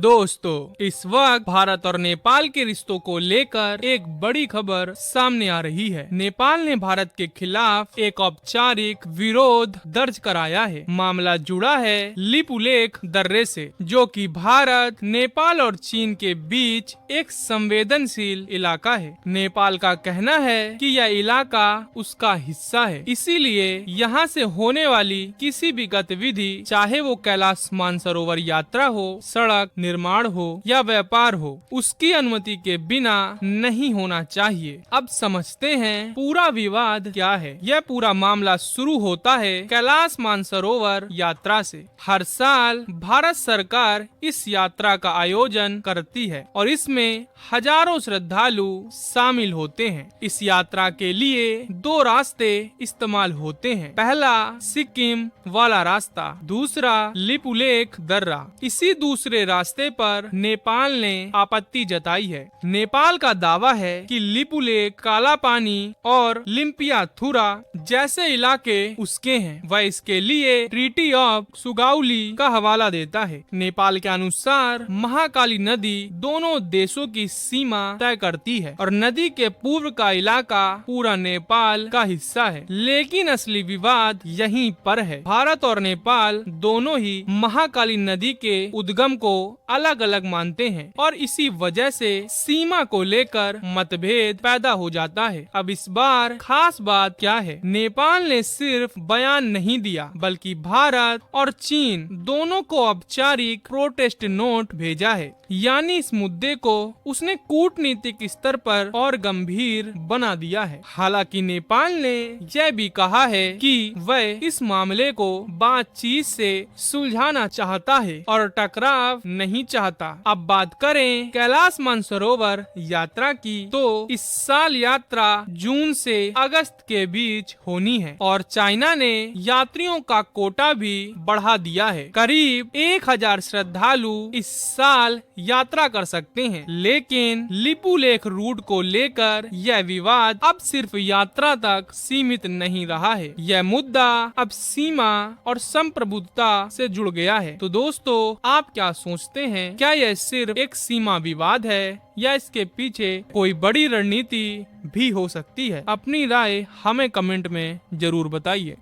दोस्तों, इस वक्त भारत और नेपाल के रिश्तों को लेकर एक बड़ी खबर सामने आ रही है। नेपाल ने भारत के खिलाफ एक औपचारिक विरोध दर्ज कराया है। मामला जुड़ा है लिपुलेख दर्रे से, जो कि भारत, नेपाल और चीन के बीच एक संवेदनशील इलाका है। नेपाल का कहना है कि यह इलाका उसका हिस्सा है, इसीलिए यहाँ से होने वाली किसी भी गतिविधि, चाहे वो कैलाश मानसरोवर यात्रा हो, सड़क निर्माण हो या व्यापार हो, उसकी अनुमति के बिना नहीं होना चाहिए। अब समझते हैं पूरा विवाद क्या है। यह पूरा मामला शुरू होता है कैलाश मानसरोवर यात्रा से। हर साल भारत सरकार इस यात्रा का आयोजन करती है और इसमें हजारों श्रद्धालु शामिल होते हैं। इस यात्रा के लिए दो रास्ते इस्तेमाल होते हैं। पहला सिक्किम वाला रास्ता, दूसरा लिपुलेख दर्रा। इसी दूसरे रास्ते पर नेपाल ने आपत्ति जताई है। नेपाल का दावा है कि लिपुलेख, काला पानी और लिम्पियाथुरा जैसे इलाके उसके हैं। वह इसके लिए ट्रीटी ऑफ सुगाउली का हवाला देता है। नेपाल के अनुसार महाकाली नदी दोनों देशों की सीमा तय करती है और नदी के पूर्व का इलाका पूरा नेपाल का हिस्सा है। लेकिन असली विवाद यहीं पर है। भारत और नेपाल दोनों ही महाकाली नदी के उद्गम को अलग अलग मानते हैं और इसी वजह से सीमा को लेकर मतभेद पैदा हो जाता है। अब इस बार खास बात क्या है, नेपाल ने सिर्फ बयान नहीं दिया, बल्कि भारत और चीन दोनों को औपचारिक प्रोटेस्ट नोट भेजा है। यानी इस मुद्दे को उसने कूटनीतिक स्तर पर और गंभीर बना दिया है। हालांकि नेपाल ने यह भी कहा है कि वह इस मामले को बातचीत से सुलझाना चाहता है और टकराव नहीं चाहता। अब बात करें कैलाश मानसरोवर यात्रा की, तो इस साल यात्रा जून से अगस्त के बीच होनी है और चाइना ने यात्रियों का कोटा भी बढ़ा दिया है। करीब 1000 श्रद्धालु इस साल यात्रा कर सकते हैं। लेकिन लिपुलेख रूट को लेकर यह विवाद अब सिर्फ यात्रा तक सीमित नहीं रहा है। यह मुद्दा अब सीमा और संप्रभुता से जुड़ गया है। तो दोस्तों, आप क्या सोचते हैं? क्या यह सिर्फ एक सीमा विवाद है या इसके पीछे कोई बड़ी रणनीति भी हो सकती है? अपनी राय हमें कमेंट में जरूर बताइए।